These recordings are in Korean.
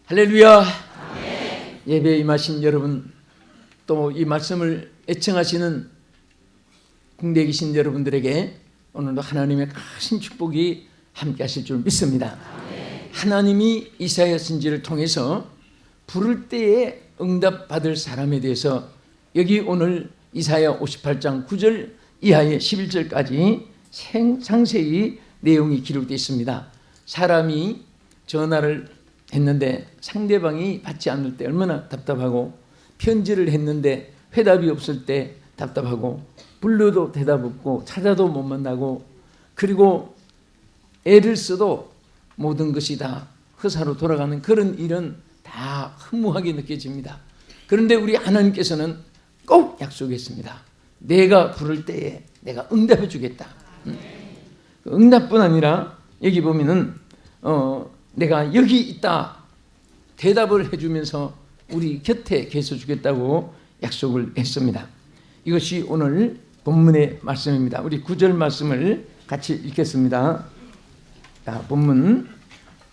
할렐루야. 예배에 임하신 여러분, 또 이 말씀을 애청하시는 국내에 계신 여러분들에게 오늘도 하나님의 큰 축복이 함께 하실 줄 믿습니다. 하나님이 이사야 선지를 통해서 부를 때에 응답받을 사람에 대해서 여기 오늘 이사야 58장 9절 이하의 11절까지 상세히 내용이 기록되어 있습니다. 사람이 전화를 했는데 상대방이 받지 않을 때 얼마나 답답하고, 편지를 했는데 회답이 없을 때 답답하고, 불러도 대답 없고, 찾아도 못 만나고, 그리고 애를 써도 모든 것이 다 허사로 돌아가는 그런 일은 다 허무하게 느껴집니다. 그런데 우리 하나님께서는 꼭 약속했습니다. 내가 부를 때에 내가 응답해 주겠다. 응답뿐 아니라 여기 보면은 내가 여기 있다 대답을 해주면서 우리 곁에 계셔 주겠다고 약속을 했습니다. 이것이 오늘 본문의 말씀입니다. 우리 9절 말씀을 같이 읽겠습니다. 자, 본문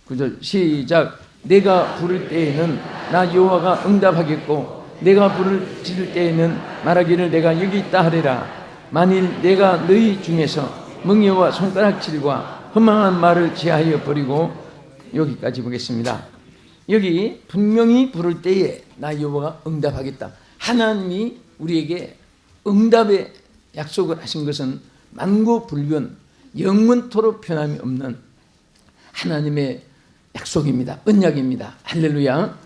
9절 시작. 내가 부를 때에는 나 여호와가 응답하겠고 내가 부를 때에는 말하기를 내가 여기 있다 하리라. 만일 내가 너희 중에서 멍에와 손가락질과 허망한 말을 제하여 버리고, 여기까지 보겠습니다. 여기 분명히 부를 때에 나 여호와가 응답하겠다. 하나님이 우리에게 응답의 약속을 하신 것은 만고불변, 영원토록 변함이 없는 하나님의 약속입니다. 언약입니다. 할렐루야.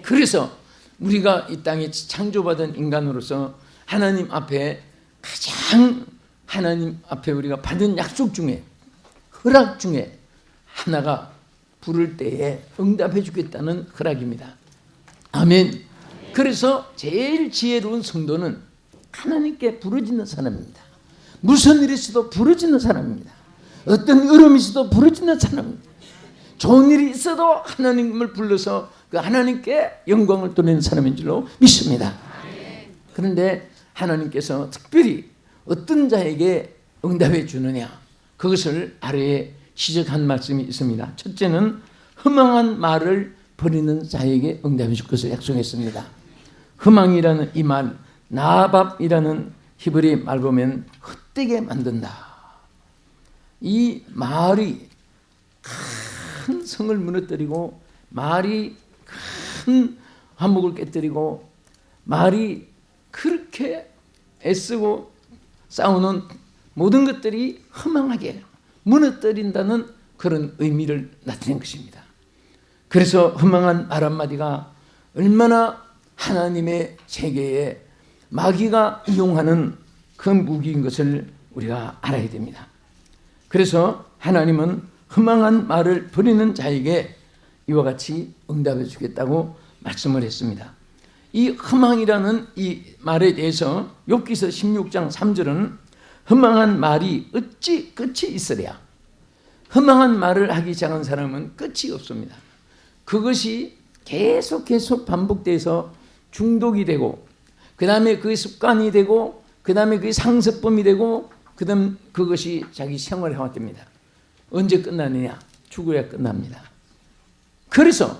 그래서 우리가 이 땅에 창조받은 인간으로서 하나님 앞에 가장 하나님 앞에 우리가 받은 약속 중에, 허락 중에 하나가 부를 때에 응답해 주겠다는 허락입니다. 아멘. 그래서 제일 지혜로운 성도는 하나님께 부르짖는 사람입니다. 무슨 일이 있어도 부르짖는 사람입니다. 어떤 어려움이 있어도 부르짖는 사람입니다. 좋은 일이 있어도 하나님을 불러서 그 하나님께 영광을 돌리는 사람인 줄로 믿습니다. 그런데 하나님께서 특별히 어떤 자에게 응답해 주느냐, 그것을 아래에 지적한 말씀이 있습니다. 첫째는 허망한 말을 버리는 자에게 응답해 줄 것을 약속했습니다. 허망이라는 이 말, 나밥이라는 히브리 말 보면 헛되게 만든다. 이 말이 큰 성을 무너뜨리고, 말이 큰 화목을 깨뜨리고, 말이 그렇게 애쓰고 싸우는 모든 것들이 허망하게 무너뜨린다는 그런 의미를 나타낸 것입니다. 그래서 허망한 말 한마디가 얼마나 하나님의 세계에 마귀가 이용하는 그 무기인 것을 우리가 알아야 됩니다. 그래서 하나님은 허망한 말을 버리는 자에게 이와 같이 응답해 주겠다고 말씀을 했습니다. 이 허망이라는 이 말에 대해서 욥기서 16장 3절은 허망한 말이 어찌 끝이 있으랴. 허망한 말을 하기 시작한 사람은 끝이 없습니다. 그것이 계속 반복돼서 중독이 되고, 그 다음에 그게 습관이 되고, 그 다음에 그게 상습범이 되고, 그 다음 그것이 자기 생활화가 됩니다. 언제 끝나느냐? 죽어야 끝납니다. 그래서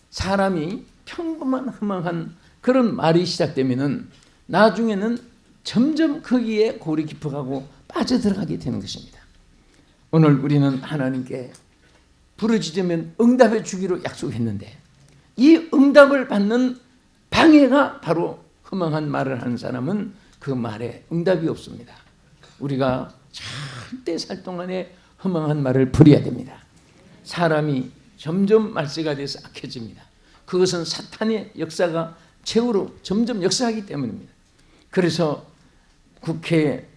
사람이 평범한 허망한 그런 말이 시작되면은 나중에는 점점 거기에 골이 깊어가고 빠져들어가게 되는 것입니다. 오늘 우리는 하나님께 부르짖으면 응답해 주기로 약속했는데, 이 응답을 받는 방해가 바로 허망한 말을 하는 사람은 그 말에 응답이 없습니다. 우리가 절대 살 동안에 허망한 말을 버려야 됩니다. 사람이 점점 말세가 돼서 악해집니다. 그것은 사탄의 역사가 최후로 점점 역사하기 때문입니다. 그래서 국회,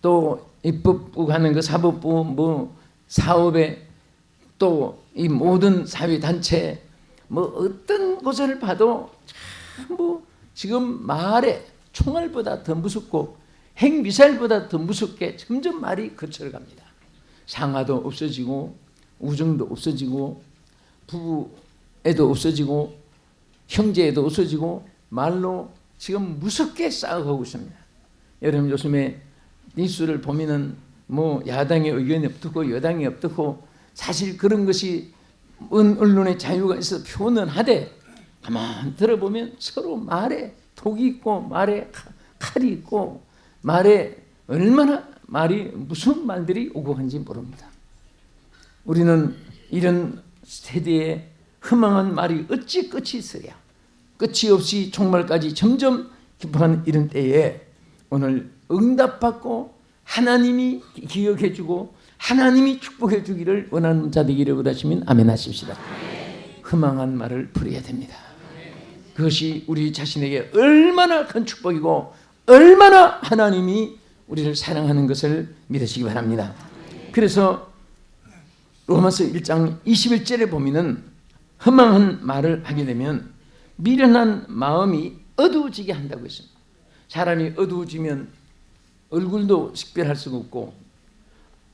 또 입법부 하는 그 사법부, 뭐 사업에, 또 이 모든 사회단체, 뭐 어떤 곳을 봐도 전부 지금 말에 총알보다 더 무섭고 핵미사일보다 더 무섭게 점점 말이 거쳐갑니다. 상하도 없어지고, 우정도 없어지고, 부부애도 없어지고, 형제애도 없어지고, 말로 지금 무섭게 싸워가고 있습니다. 여러분 요즘에 뉴스를 보면은 뭐 야당의 의견이 어떻고 여당이 어떻고, 사실 그런 것이 언론의 자유가 있어 표현은 하되 가만 들어보면 서로 말에 독이 있고 말에 칼이 있고 말에 얼마나 말이 무슨 말들이 오고 간지 모릅니다. 우리는 이런 세대에 허망한 말이 어찌 끝이 있어야 끝이 없이 종말까지 점점 깊어가는 이런 때에 오늘 응답받고 하나님이 기억해 주고 하나님이 축복해 주기를 원하는 자 되기를 원하시면 아멘 하십시다. 허망한 말을 버려야 됩니다. 그것이 우리 자신에게 얼마나 큰 축복이고 얼마나 하나님이 우리를 사랑하는 것을 믿으시기 바랍니다. 그래서 로마서 1장 21절에 보면은 허망한 말을 하게 되면 미련한 마음이 어두워지게 한다고 했습니다. 사람이 어두워지면 얼굴도 식별할 수가 없고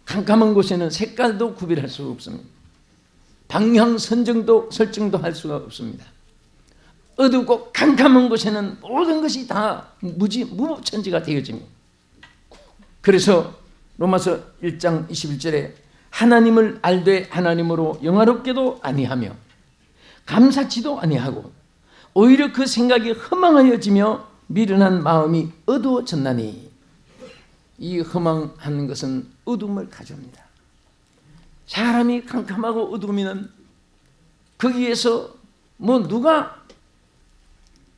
캄캄한 곳에는 색깔도 구별할 수가 없습니다. 방향 설정도 할 수가 없습니다. 어둡고 캄캄한 곳에는 모든 것이 다 무법천지가 되어집니다. 그래서 로마서 1장 21절에 하나님을 알되 하나님으로 영화롭게도 아니하며 감사치도 아니하고 오히려 그 생각이 허망하여지며 미련한 마음이 어두워졌나니 이 허망한 것은 어둠을 가져옵니다. 사람이 캄캄하고 어두우면 거기에서 뭐 누가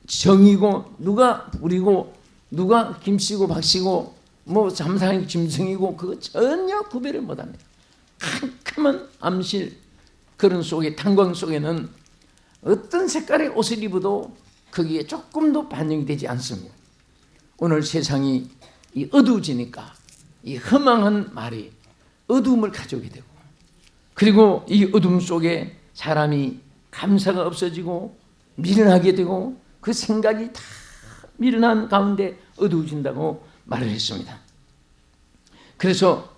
정이고 누가 불이고 누가 김씨고 박씨고 뭐 잠상이고 짐승이고 그거 전혀 구별을 못합니다. 캄캄한 암실 그런 속에 탄광 속에는 어떤 색깔의 옷을 입어도 거기에 조금도 반영이 되지 않습니다. 오늘 세상이 이 어두워지니까 이 허망한 말이 어두움을 가져오게 되고 그리고 이 어둠 속에 사람이 감사가 없어지고 미련하게 되고 그 생각이 다 미련한 가운데 어두워진다고 말을 했습니다. 그래서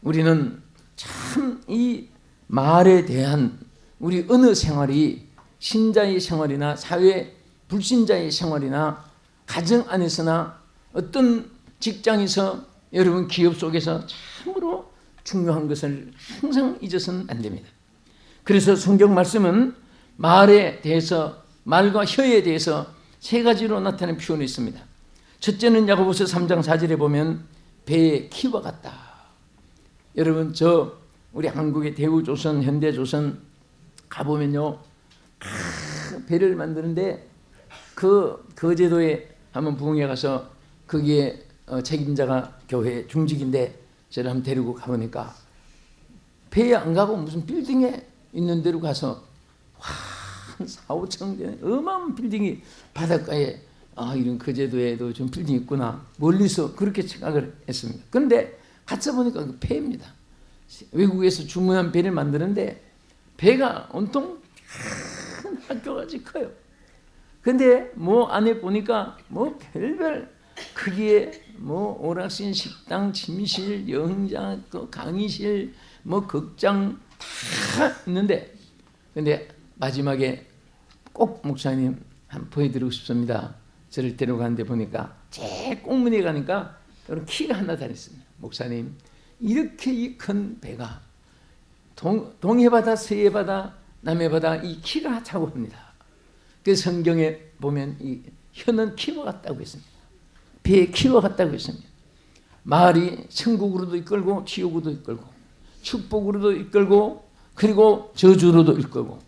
우리는 참 이 말에 대한 우리 어느 생활이 신자의 생활이나 사회 불신자의 생활이나 가정 안에서나 어떤 직장에서 여러분 기업 속에서 참으로 중요한 것을 항상 잊어서는 안 됩니다. 그래서 성경 말씀은 말에 대해서 말과 혀에 대해서 세 가지로 나타내는 표현이 있습니다. 첫째는 야고보서 3장 4절에 보면 배의 키와 같다. 여러분 우리 한국의 대우조선, 현대조선 가보면요 배를 만드는데 그 거제도에 한번 부흥회 가서 거기에 책임자가 교회 중직인데 저를 한번 데리고 가보니까 배에 안 가고 무슨 빌딩에 있는 데로 가서 한 4, 5층 되는 어마어마한 빌딩이 바닷가에 이런 거제도에도 좀 빌딩이 있구나 멀리서 그렇게 생각을 했습니다. 그런데 가서 보니까 그 배입니다. 외국에서 주문한 배를 만드는데 배가 온통 큰 학교같이 커요. 근데 뭐 안에 보니까 뭐 별별 크기에 뭐 오락실, 식당, 침실, 여행장, 강의실, 뭐 극장 다 있는데 근데 마지막에 꼭 목사님 한번 보여드리고 싶습니다. 저를 데려가는데 보니까 제일 꼭문에 가니까 그런 키가 하나 다 있습니다. 목사님 이렇게 큰 배가 동해바다, 서해바다, 남해바다 이 키가 차고 합니다. 그 성경에 보면 이 혀는 키와 같다고 했습니다. 배의 키와 같다고 했습니다. 말이 천국으로도 이끌고 지옥으로도 이끌고 축복으로도 이끌고 그리고 저주로도 이끌고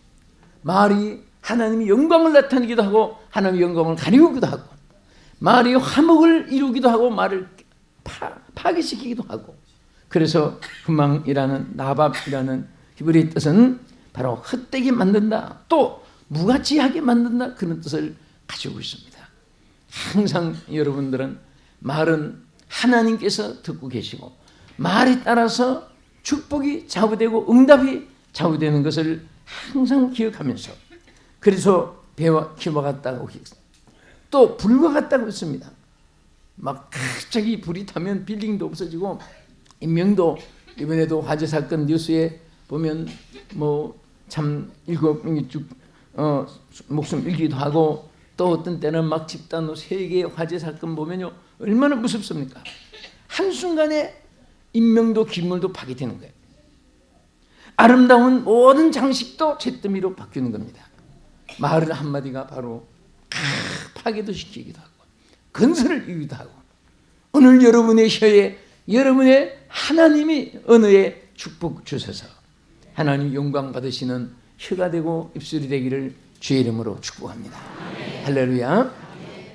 말이 하나님의 영광을 나타내기도 하고 하나님의 영광을 가리우기도 하고 말이 화목을 이루기도 하고 말을 파괴시키기도 하고 그래서 후망이라는 나밥이라는 히브리 뜻은 바로 헛되게 만든다 또 무가치하게 만든다 그런 뜻을 가지고 있습니다. 항상 여러분들은 말은 하나님께서 듣고 계시고 말에 따라서 축복이 좌우되고 응답이 좌우되는 것을 항상 기억하면서 그래서 배와 키와 같다고 또 불과 같다고 했습니다. 막 갑자기 불이 타면 빌딩도 없어지고 인명도 이번에도 화재 사건 뉴스에 보면 뭐 참 7명이 목숨 잃기도 하고 또 어떤 때는 막 집단으로 세계의 화재 사건 보면요 얼마나 무섭습니까? 한순간에 인명도 기물도 파괴되는 거예요. 아름다운 모든 장식도 잿더미로 바뀌는 겁니다. 말 한마디가 바로 파괴도 시키기도 하고 건설을 이루기도 하고, 오늘 여러분의 혀에 여러분의 하나님이 언어에 축복 주셔서 하나님 영광 받으시는 혀가 되고 입술이 되기를 주의 이름으로 축복합니다. 할렐루야.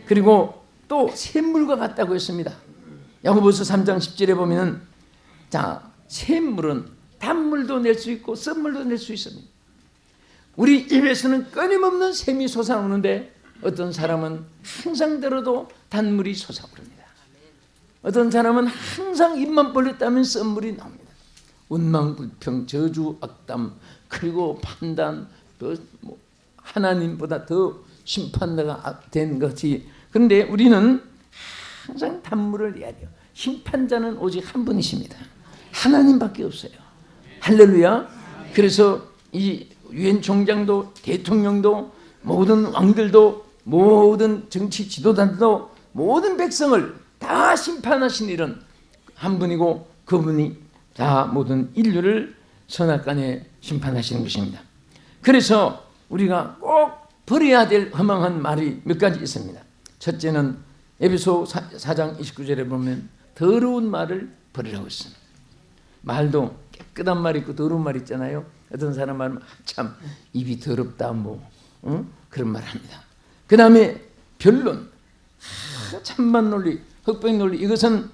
그리고 또 샘물과 같다고 했습니다. 야고보서 3장 10절에 보면은, 자, 샘물은 단물도 낼 수 있고 쓴물도 낼 수 있습니다. 우리 입에서는 끊임없는 샘이 솟아오는데 어떤 사람은 항상 들어도 단물이 솟아오릅니다. 어떤 사람은 항상 입만 벌렸다면 쓴물이 나옵니다. 운망불평, 저주, 악담, 그리고 판단, 또 하나님보다 더 심판자가 된 것이. 그런데 우리는 항상 단물을 내야 돼요. 심판자는 오직 한 분이십니다. 하나님밖에 없어요. 할렐루야. 그래서 이 유엔 총장도, 대통령도, 모든 왕들도, 모든 정치 지도자들도, 모든 백성을 다 심판하신 일은 한 분이고, 그분이 다 모든 인류를 선악간에 심판하시는 것입니다. 그래서 우리가 꼭 버려야 될 허망한 말이 몇 가지 있습니다. 첫째는 에베소 4장 29절에 보면 더러운 말을 버리라고 했습니다. 말도 깨끗한 말 있고 더러운 말 있잖아요. 어떤 사람 말은 참 입이 더럽다 그런 말 합니다. 그 다음에 변론, 찬반 논리, 흑백 논리, 이것은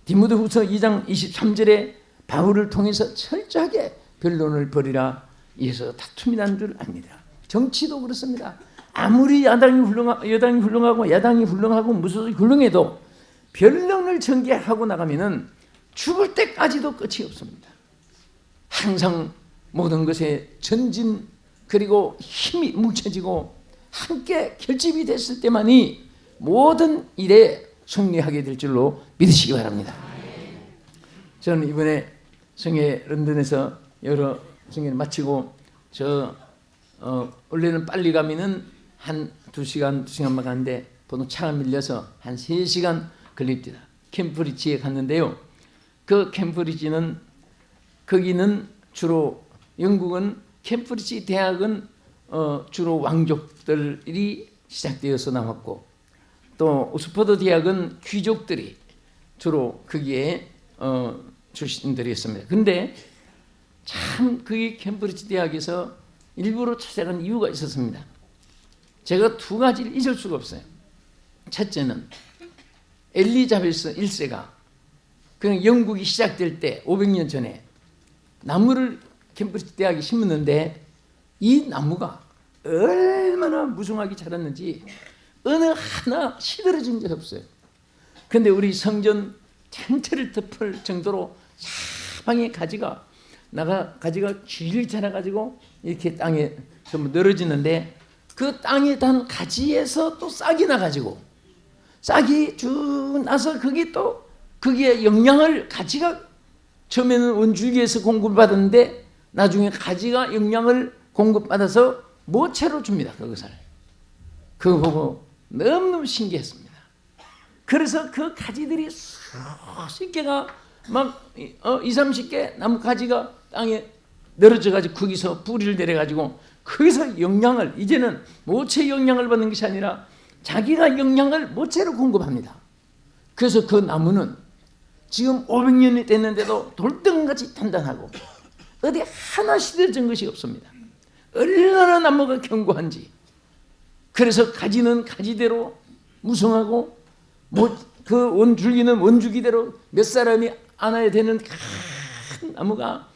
디모데후서 2장 23절에 바울을 통해서 철저하게 변론을 벌이라 해서 다툼이 난 줄 압니다. 정치도 그렇습니다. 아무리 여당이 훌륭하고 야당이 훌륭하고 무소속이 훌륭해도 변론을 전개하고 나가면은 죽을 때까지도 끝이 없습니다. 항상 모든 것에 전진, 그리고 힘이 뭉쳐지고 함께 결집이 됐을 때만이 모든 일에 승리하게 될 줄로 믿으시기 바랍니다. 저는 이번에 성회 런던에서 여러 성회를 마치고 원래는 빨리 가면은 한 2시간만 가는데 보통 차가 밀려서 한 3시간 걸립니다. 캠브리지에 갔는데요. 그 캠브리지는, 거기는 주로 영국은 캠브리지 대학은 주로 왕족들이 시작되어서 나왔고, 또 옥스퍼드 대학은 귀족들이 주로 거기에 출신들이었습니다. 근데 참 그게 캠브리지 대학에서 일부러 찾아간 이유가 있었습니다. 제가 두 가지를 잊을 수가 없어요. 첫째는 엘리자베스 1세가 그 영국이 시작될 때 500년 전에 나무를 캠브리지 대학에 심었는데, 이 나무가 얼마나 무성하게 자랐는지 어느 하나 시들어진 적 없어요. 그런데 우리 성전 전체를 덮을 정도로 사방에 가지가 길 자라가지고 이렇게 땅에 전부 늘어지는데, 그 땅에 단 가지에서 또 싹이 나가지고, 싹이 쭉 나서 거기에 영양을, 가지가 처음에는 원줄기에서 공급받았는데 나중에 가지가 영양을 공급받아서 모채로 줍니다. 그것을. 그거 보고 너무너무 신기했습니다. 그래서 그 가지들이 수십 개가 막 20-30개 나무 가지가 땅에 늘어져가지고 거기서 뿌리를 내려가지고 거기서 영양을, 이제는 모체 영양을 받는 것이 아니라 자기가 영양을 모체로 공급합니다. 그래서 그 나무는 지금 500년이 됐는데도 돌덩이같이 단단하고 어디 하나 시들어진 것이 없습니다. 얼마나 나무가 견고한지. 그래서 가지는 가지대로 무성하고, 그 원줄기는 원줄기대로 몇 사람이 안아야 되는 큰 나무가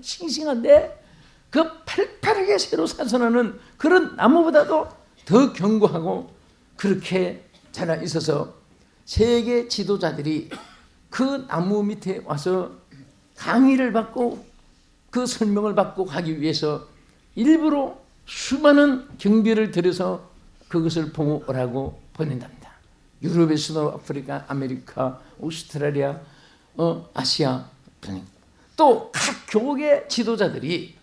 싱싱한데, 그 팔팔하게 새로 사선하는 그런 나무보다도 더 견고하고 그렇게 자라 있어서 세계 지도자들이 그 나무 밑에 와서 강의를 받고 그 설명을 받고 가기 위해서 일부러 수많은 경비를 들여서 그것을 보고 오라고 보낸답니다. 유럽에서도 아프리카, 아메리카, 오스트랄리아, 아시아, 또 각 교국의 지도자들이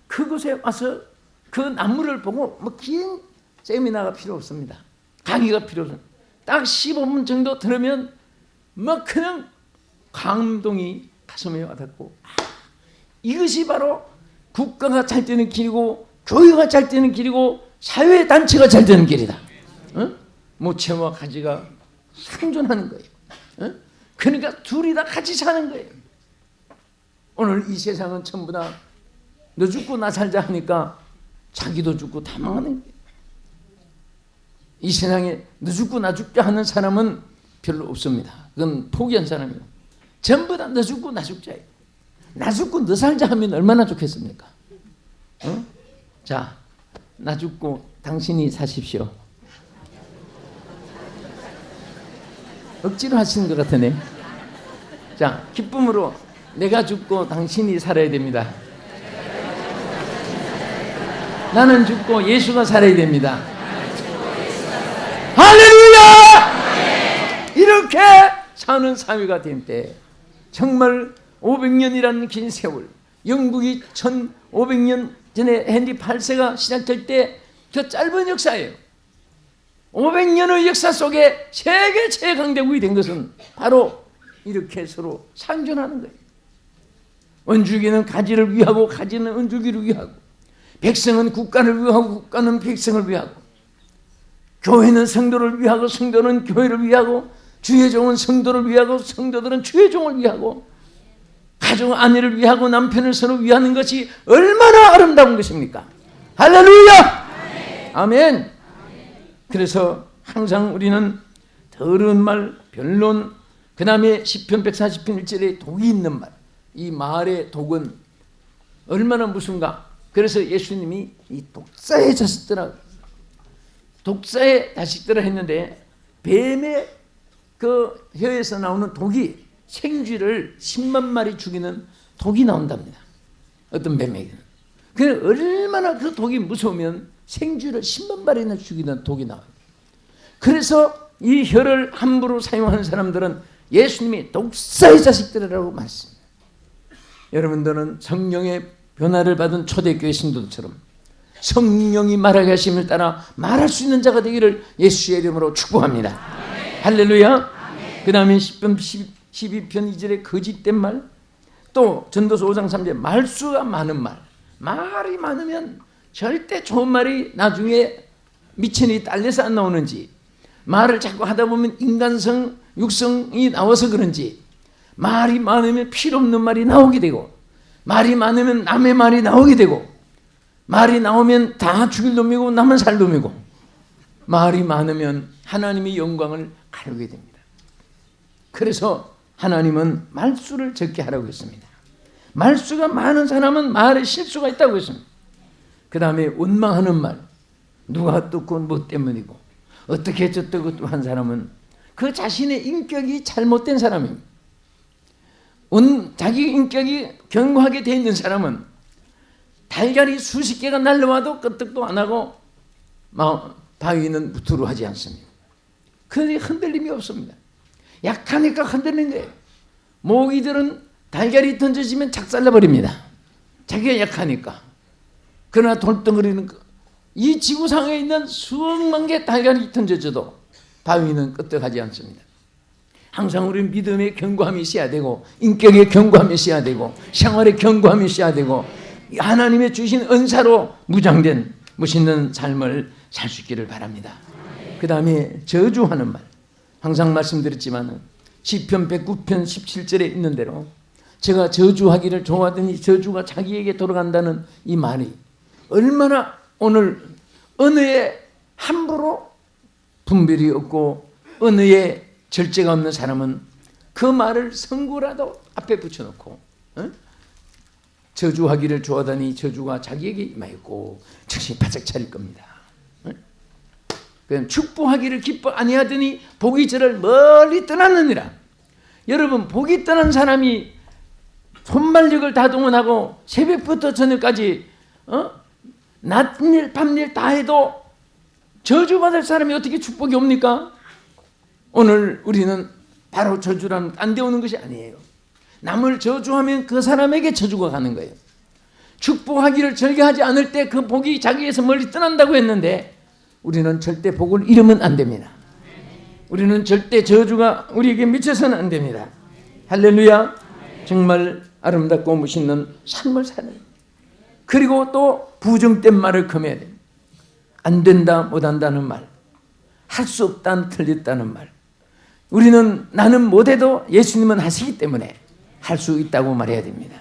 그곳에 와서 그 나무를 보고 긴 세미나가 필요 없습니다. 강의가 필요 없습니다. 딱 15분 정도 들으면 그냥 감동이 가슴에 와닿고, 이것이 바로 국가가 잘 되는 길이고 교회가 잘 되는 길이고 사회단체가 잘 되는 길이다. 모체와 가지가 상존하는 거예요. 그러니까 둘이 다 같이 사는 거예요. 오늘 이 세상은 전부 다 너 죽고 나 살자 하니까 자기도 죽고 다 망하는 거예요. 이 세상에 너 죽고 나 죽자 하는 사람은 별로 없습니다. 그건 포기한 사람이에요. 전부 다 너 죽고 나 죽자예요. 나 죽고 너 살자 하면 얼마나 좋겠습니까? 자, 나 죽고 당신이 사십시오. 억지로 하시는 것 같으네. 자, 기쁨으로 내가 죽고 당신이 살아야 됩니다. 나는 죽고 예수가 살아야 됩니다. 할렐루야! 이렇게 사는 사회가 된 때 정말 500년이라는 긴 세월, 영국이 1500년 전에 헨리 8세가 시작될 때 그 짧은 역사예요. 500년의 역사 속에 세계 최강대국이 된 것은 바로 이렇게 서로 상존하는 거예요. 원줄기는 가지를 위하고 가지는 원줄기를 위하고, 백성은 국가를 위하고 국가는 백성을 위하고, 교회는 성도를 위하고 성도는 교회를 위하고, 주의 종은 성도를 위하고 성도들은 주의 종을 위하고, 가족 아내를 위하고 남편을 서로 위하는 것이 얼마나 아름다운 것입니까? 할렐루야! 아멘. 그래서 항상 우리는 더러운 말, 변론, 그 다음에 시편 140편 1절에 독이 있는 말, 이 말의 독은 얼마나 무슨가. 그래서 예수님이 이 독사의 자식들아, 독사의 자식들아 했는데, 뱀의 그 혀에서 나오는 독이 생쥐를 10만 마리 죽이는 독이 나온답니다. 어떤 뱀에게는. 그 얼마나 그 독이 무서우면 생쥐를 10만 마리나 죽이는 독이 나와요. 그래서 이 혀를 함부로 사용하는 사람들은 예수님이 독사의 자식들이라고 말씀합니다. 여러분들은 성령의 변화를 받은 초대교회 신도들처럼 성령이 말하게 하심을 따라 말할 수 있는 자가 되기를 예수의 이름으로 축복합니다. 아멘. 할렐루야. 그 다음에 12편 2절에 거짓된 말, 또 전도서 5장 3절에 말수가 많은 말. 말이 많으면 절대 좋은 말이 나중에 미천이 딸려서 안 나오는지, 말을 자꾸 하다 보면 인간성, 육성이 나와서 그런지, 말이 많으면 필요 없는 말이 나오게 되고, 말이 많으면 남의 말이 나오게 되고, 말이 나오면 다 죽일 놈이고 남은 살 놈이고, 말이 많으면 하나님의 영광을 가르게 됩니다. 그래서 하나님은 말수를 적게 하라고 했습니다. 말수가 많은 사람은 말에 실수가 있다고 했습니다. 그 다음에 원망하는 말, 누가 어떻고 뭐 때문이고 어떻게 저떻고 한 사람은 그 자신의 인격이 잘못된 사람입니다. 자기 인격이 견고하게 되어 있는 사람은 달걀이 수십 개가 날라와도 끄떡도 안 하고 바위는 두루하지 않습니다. 그런데 흔들림이 없습니다. 약하니까 흔들리는 거예요. 모기들은 달걀이 던져지면 작살나버립니다. 자기가 약하니까. 그러나 돌덩어리는 이 지구상에 있는 수억만 개 달걀이 던져져도 바위는 끄떡하지 않습니다. 항상 우리는 믿음의 견고함이 있어야 되고, 인격의 견고함이 있어야 되고, 생활의 견고함이 있어야 되고, 하나님의 주신 은사로 무장된 멋있는 삶을 살 수 있기를 바랍니다. 그 다음에 저주하는 말, 항상 말씀드렸지만 시편 109편 17절에 있는 대로 제가 저주하기를 좋아하더니 저주가 자기에게 돌아간다는 이 말이 얼마나 오늘 언어에 함부로 분별이 없고 언어에 절제가 없는 사람은 그 말을 선구라도 앞에 붙여놓고 저주하기를 좋아하더니 저주가 자기에게 임하였고 정신이 바짝 차릴 겁니다. 축복하기를 기뻐 아니하더니 복이 저를 멀리 떠났느니라. 여러분, 복이 떠난 사람이 손발력을 다 동원하고 새벽부터 저녁까지 낮일 밤일 다 해도 저주받을 사람이 어떻게 축복이 옵니까? 오늘 우리는 바로 저주라는 안 되오는 것이 아니에요. 남을 저주하면 그 사람에게 저주가 가는 거예요. 축복하기를 절개하지 않을 때 그 복이 자기에서 멀리 떠난다고 했는데 우리는 절대 복을 잃으면 안 됩니다. 우리는 절대 저주가 우리에게 미쳐서는 안 됩니다. 할렐루야. 정말 아름답고 멋있는 삶을 살아야 됩니다. 그리고 또 부정된 말을 금해야 됩니다. 안 된다, 못한다는 말, 할 수 없다, 틀렸다는 말. 우리는 나는 못해도 예수님은 하시기 때문에 할 수 있다고 말해야 됩니다.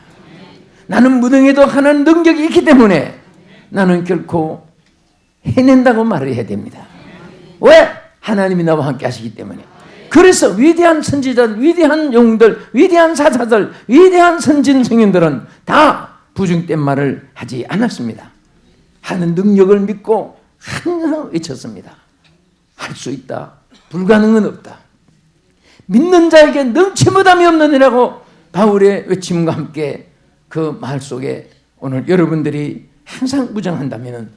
나는 무능해도 하나님 능력이 있기 때문에 나는 결코 해낸다고 말해야 됩니다. 왜? 하나님이 나와 함께 하시기 때문에. 그래서 위대한 선지자들, 위대한 영웅들, 위대한 사자들, 위대한 선진 성인들은 다 부정된 말을 하지 않았습니다. 하는 능력을 믿고 항상 외쳤습니다. 할 수 있다. 불가능은 없다. 믿는 자에게 넘치무담이 없느니라고 바울의 외침과 함께 그 말 속에 오늘 여러분들이 항상 무장한다면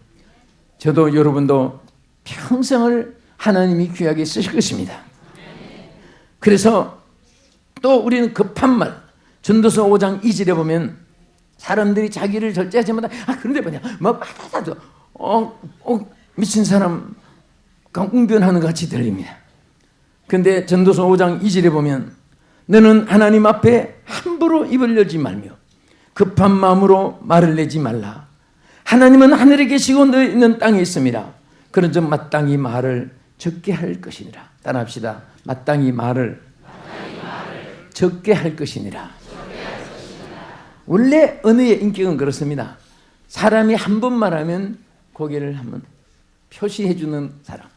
저도 여러분도 평생을 하나님이 귀하게 쓰실 것입니다. 그래서 또 우리는 급한 말, 전도서 5장 2절에 보면 사람들이 자기를 절제하지 못하면 그런데 뭐냐 막 미친 사람 웅변하는 것 같이 들립니다. 그런데 전도서 5장 2절에 보면 너는 하나님 앞에 함부로 입을 열지 말며 급한 마음으로 말을 내지 말라. 하나님은 하늘에 계시고 너희는 땅에 있습니다. 그런즉 마땅히 말을 적게 할 것이니라. 따라합시다. 마땅히 말을 적게 할 것이니라. 원래 언어의 인격은 그렇습니다. 사람이 한 번 말하면 고개를 한번 표시해 주는 사람.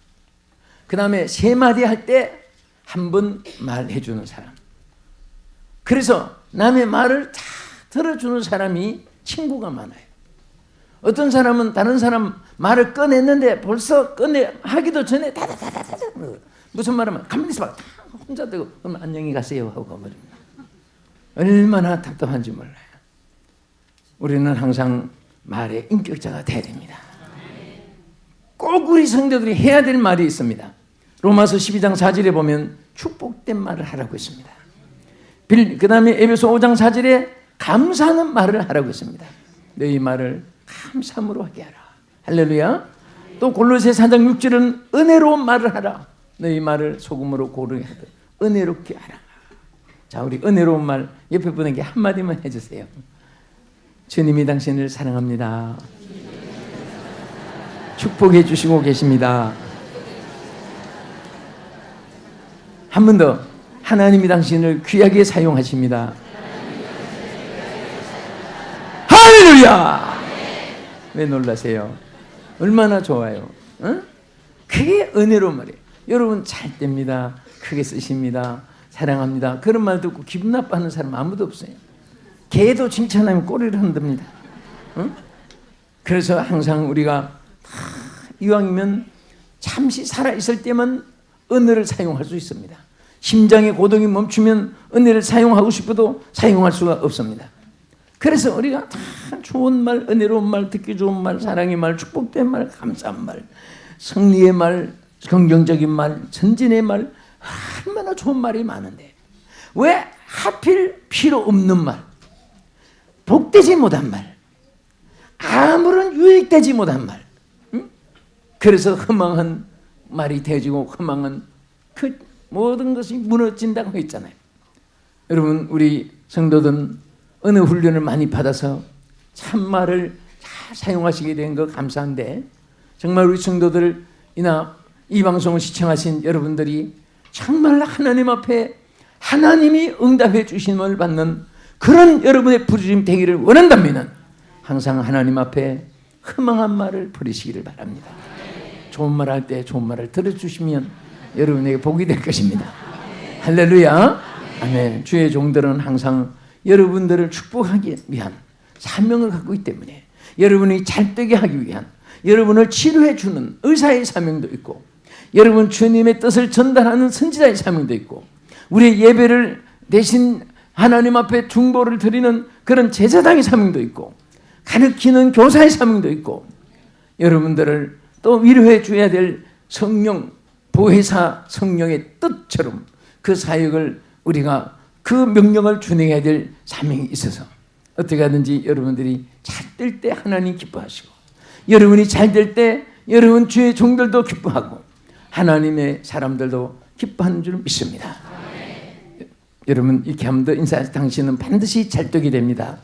그 다음에 세 마디 할 때 한 번 말해 주는 사람. 그래서 남의 말을 다 들어주는 사람이 친구가 많아요. 어떤 사람은 다른 사람 말을 꺼냈는데 벌써 하기도 전에 다다다다다 무슨 말하면 가만히 있어봐. 혼자 되고 그럼 안녕히 가세요 하고 가버립니다. 얼마나 답답한지 몰라요. 우리는 항상 말의 인격자가 돼야 됩니다. 꼭 우리 성도들이 해야 될 말이 있습니다. 로마서 12장 4절에 보면 축복된 말을 하라고 했습니다. 그 다음에 에베소 5장 4절에 감사하는 말을 하라고 했습니다. 너희 말을 감사함으로 하게 하라. 할렐루야. 또 골로새 4장 6절은 은혜로운 말을 하라. 너희 말을 소금으로 고르게 하듯 은혜롭게 하라. 자, 우리 은혜로운 말 옆에 분에게 한마디만 해주세요. 주님이 당신을 사랑합니다. 축복해 주시고 계십니다. 한 번 더. 하나님이 당신을 귀하게 사용하십니다. 할렐루야! 왜 놀라세요? 얼마나 좋아요. 어? 그게 은혜로운 말이에요. 여러분 잘 됩니다. 크게 쓰십니다. 사랑합니다. 그런 말 듣고 기분 나빠하는 사람 아무도 없어요. 개도 칭찬하면 꼬리를 흔듭니다. 어? 그래서 항상 우리가 이왕이면 잠시 살아있을 때만 은혜를 사용할 수 있습니다. 심장의 고동이 멈추면 은혜를 사용하고 싶어도 사용할 수가 없습니다. 그래서 우리가 다 좋은 말, 은혜로운 말, 듣기 좋은 말, 사랑의 말, 축복된 말, 감사한 말, 승리의 말, 긍정적인 말, 전진의 말, 얼마나 좋은 말이 많은데 왜 하필 필요 없는 말, 복되지 못한 말, 아무런 유익되지 못한 말, 응? 그래서 허망한 말이 되어지고 허망한 그 모든 것이 무너진다고 했잖아요. 여러분 우리 성도들은 은혜 훈련을 많이 받아서 참말을 잘 사용하시게 된 거 감사한데 정말 우리 성도들이나 이 방송을 시청하신 여러분들이 정말 하나님 앞에 하나님이 응답해 주심을 받는 그런 여러분의 부르심 되기를 원한다면 항상 하나님 앞에 허망한 말을 버리시기를 바랍니다. 좋은 말 할 때 좋은 말을 들어주시면 여러분에게 복이 될 것입니다. 할렐루야. 아멘. 주의 종들은 항상 여러분들을 축복하기 위한 사명을 갖고 있기 때문에 여러분이 잘되게 하기 위한 여러분을 치료해 주는 의사의 사명도 있고 여러분 주님의 뜻을 전달하는 선지자의 사명도 있고 우리의 예배를 대신 하나님 앞에 중보를 드리는 그런 제사장의 사명도 있고 가르치는 교사의 사명도 있고 여러분들을 또 위로해 줘야 될 성령 보혜사 성령의 뜻처럼 그 사역을 우리가 그 명령을 준행해야 될 사명이 있어서 어떻게 하든지 여러분들이 잘 될 때 하나님 기뻐하시고 여러분이 잘 될 때 여러분 주의 종들도 기뻐하고 하나님의 사람들도 기뻐하는 줄 믿습니다. 여러분 이렇게 하면 더 인사해서 당신은 반드시 찰떡이 됩니다.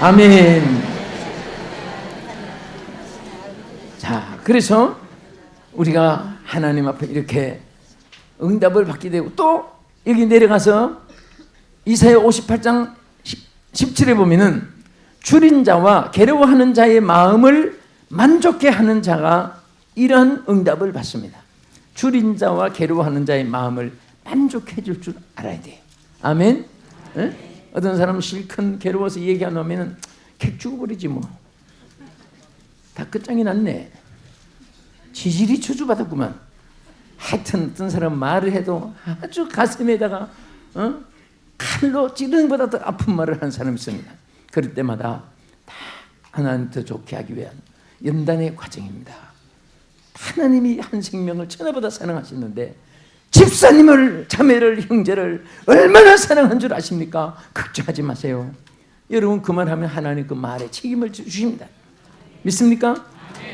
아멘. 자, 그래서 우리가 하나님 앞에 이렇게 응답을 받게 되고, 또 여기 내려가서 이사야 58장 17에 보면은 줄인 자와 괴로워하는 자의 마음을 만족해 하는 자가 이러한 응답을 받습니다. 줄인 자와 괴로워하는 자의 마음을 만족해 줄 줄 알아야 돼요. 아멘. 에? 어떤 사람은 실컷 괴로워서 얘기 안 하면은 객 죽어버리지 뭐. 다 끝장이 났네. 지질이 저주받았구만. 하여튼 어떤 사람 말을 해도 아주 가슴에다가 칼로 찌르는 것보다 더 아픈 말을 하는 사람이 있습니다. 그럴 때마다 다 하나님 더 좋게 하기 위한 연단의 과정입니다. 하나님이 한 생명을 천하보다 사랑하시는데 집사님을, 자매를, 형제를 얼마나 사랑한 줄 아십니까? 걱정하지 마세요. 여러분 그 말하면 하나님 그 말에 책임을 주십니다. 믿습니까?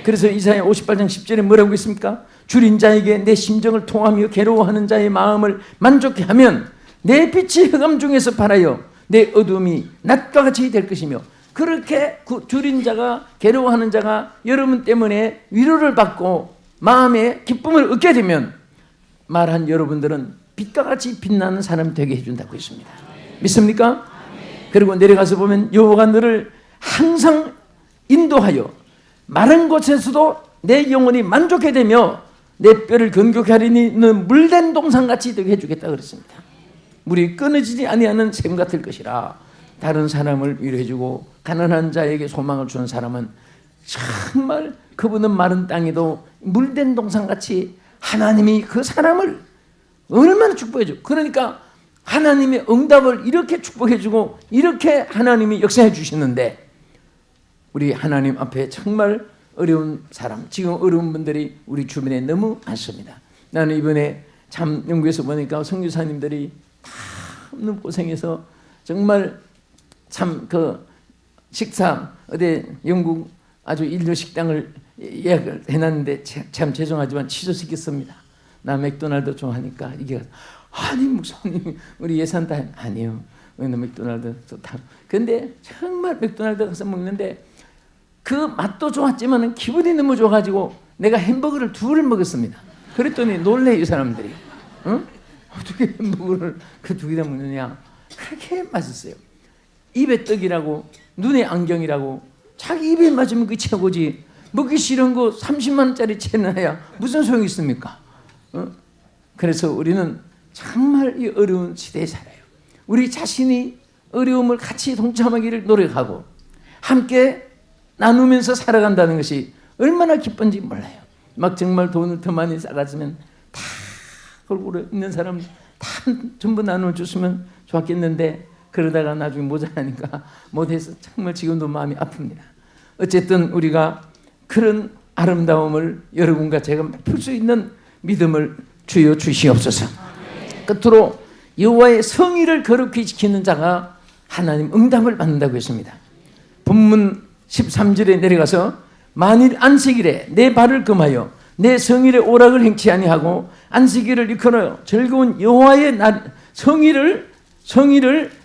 그래서 이사야 58장 10절에 뭐라고 있습니까? 줄인 자에게 내 심정을 통하며 괴로워하는 자의 마음을 만족해 하면 내 빛이 흑암 중에서 발하여 내 어둠이 낮과 같이 될 것이며, 그렇게 줄인 자가, 괴로워하는 자가 여러분 때문에 위로를 받고 마음에 기쁨을 얻게 되면 말한 여러분들은 빛과 같이 빛나는 사람이 되게 해준다고 했습니다. 믿습니까? 그리고 내려가서 보면 여호와가 너를 항상 인도하여 마른 곳에서도 내 영혼이 만족해 되며 내 뼈를 건조케 하리니 너는 물된 동산같이 되게 해주겠다 그랬습니다. 물이 끊어지지 아니하는 샘 같을 것이라. 다른 사람을 위로해주고 가난한 자에게 소망을 주는 사람은 정말 그분은 마른 땅에도 물된 동산같이 하나님이 그 사람을 얼마나 축복해줘. 그러니까 하나님의 응답을 이렇게 축복해주고 이렇게 하나님이 역사해 주시는데, 우리 하나님 앞에 정말 어려운 사람, 지금 어려운 분들이 우리 주변에 너무 많습니다. 나는 이번에 참 영국에서 보니까 선교사님들이 다 너무 고생해서 정말 참 그 식사 어디 영국 아주 인도 식당을 예약을 해놨는데 참 죄송하지만 취소시켰습니다. 나 맥도날드 좋아하니까 이게 아니 목사님 우리 예산 다 아니요. 우리는 맥도날드 좋다. 근데 정말 맥도날드 가서 먹는데 그 맛도 좋았지만 기분이 너무 좋아가지고 내가 햄버거를 2를 먹었습니다. 그랬더니 놀래 이 사람들이. 응? 어떻게 햄버거를 그 2개 다 먹느냐. 그렇게 맛있어요. 입에 떡이라고 눈에 안경이라고 자기 입에 맞으면 그게 최고지. 먹기 싫은 거 30만 원짜리 채나야 무슨 소용이 있습니까? 그래서 우리는 정말 이 어려운 시대에 살아요. 우리 자신이 어려움을 같이 동참하기를 노력하고 함께 나누면서 살아간다는 것이 얼마나 기쁜지 몰라요. 막 정말 돈을 더 많이 싸갔으면 다 골고루 있는 사람 다 전부 나눠줬으면 좋았겠는데 그러다가 나중에 모자라니까 못해서 정말 지금도 마음이 아픕니다. 어쨌든 우리가 그런 아름다움을 여러분과 제가 풀 수 있는 믿음을 주여 주시옵소서. 끝으로 여호와의 성의를 거룩히 지키는 자가 하나님 응답을 받는다고 했습니다. 본문 13절에 내려가서 만일 안식일에 내 발을 금하여 내 성일의 오락을 행치 아니하고 안식일을 일컬어 즐거운 여호와의 날 성의를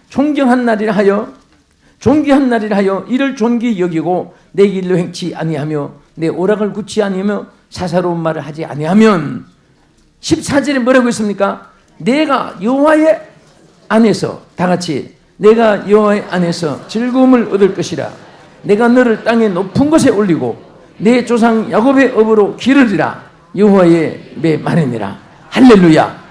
존경한 날이라 하여 존귀한 날이라 하여 이를 존귀 여기고 내 길로 행치 아니하며 내 오락을 굳지 아니하며 사사로운 말을 하지 아니하면 14절에 뭐라고 했습니까? 내가 여호와의 안에서 다 같이 내가 여호와의 안에서 즐거움을 얻을 것이라. 내가 너를 땅의 높은 곳에 올리고 내 조상 야곱의 업으로 기르리라. 여호와의 내 말이니라. 할렐루야.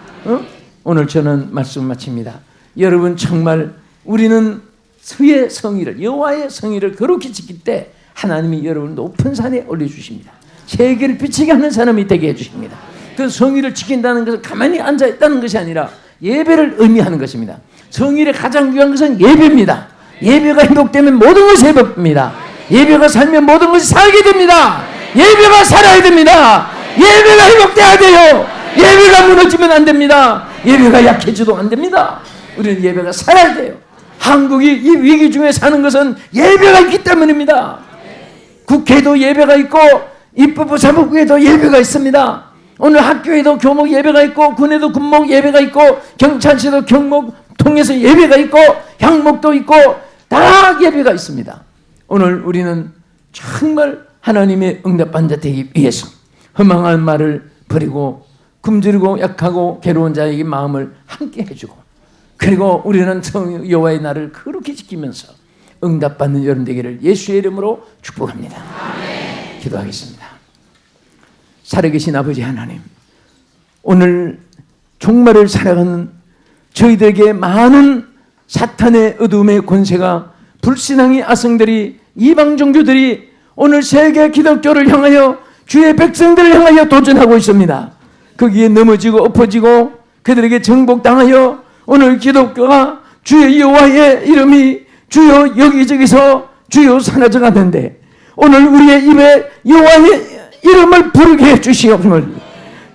오늘 저는 말씀 마칩니다. 여러분 정말 우리는 수의 성의를 여호와의 성의를 거룩히 지킬 때 하나님이 여러분을 높은 산에 올려주십니다. 세계를 비치게 하는 사람이 되게 해주십니다. 그 성의를 지킨다는 것은 가만히 앉아있다는 것이 아니라 예배를 의미하는 것입니다. 성의의 가장 중요한 것은 예배입니다. 예배가 회복되면 모든 것이 회복됩니다. 예배가 살면 모든 것이 살게 됩니다. 예배가 살아야 됩니다. 예배가 회복돼야 돼요. 예배가 무너지면 안 됩니다. 예배가 약해져도 안 됩니다. 우리는 예배가 살아야 돼요. 한국이 이 위기 중에 사는 것은 예배가 있기 때문입니다. 국회도 예배가 있고 입법부 사법부에도 예배가 있습니다. 오늘 학교에도 교목 예배가 있고 군에도 군목 예배가 있고 경찰서도 경목 통해서 예배가 있고 향목도 있고 다 예배가 있습니다. 오늘 우리는 정말 하나님의 응답받는 자 되기 위해서 허망한 말을 버리고 굶주리고 약하고 괴로운 자에게 마음을 함께 해주고 그리고 우리는 여호와의 날을 그렇게 지키면서 응답받는 여러분 되기를 예수의 이름으로 축복합니다. 아멘. 기도하겠습니다. 살아계신 아버지 하나님, 오늘 종말을 살아가는 저희들에게 많은 사탄의 어둠의 권세가 불신앙의 아성들이 이방 종교들이 오늘 세계 기독교를 향하여 주의 백성들을 향하여 도전하고 있습니다. 거기에 넘어지고 엎어지고 그들에게 정복당하여 오늘 기독교가 주의 여호와의 이름이 주여 여기저기서 주여 사라져 가는데 오늘 우리의 입에 여호와의 이름을 부르게 해주시옵음을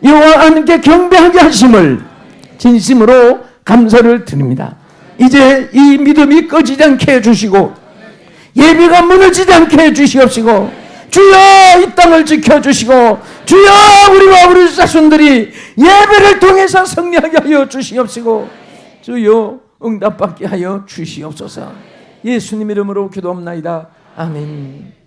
여호와 하나님께 경배하게 하심을 진심으로 감사를 드립니다. 이제 이 믿음이 꺼지지 않게 해주시고 예배가 무너지지 않게 해주시옵시고 주여 이 땅을 지켜주시고 주여 우리와 우리 자손들이 예배를 통해서 승리하게 하여 주시옵시고 주여 응답받게 하여 주시옵소서. 예수님 이름으로 기도합나이다. 아멘.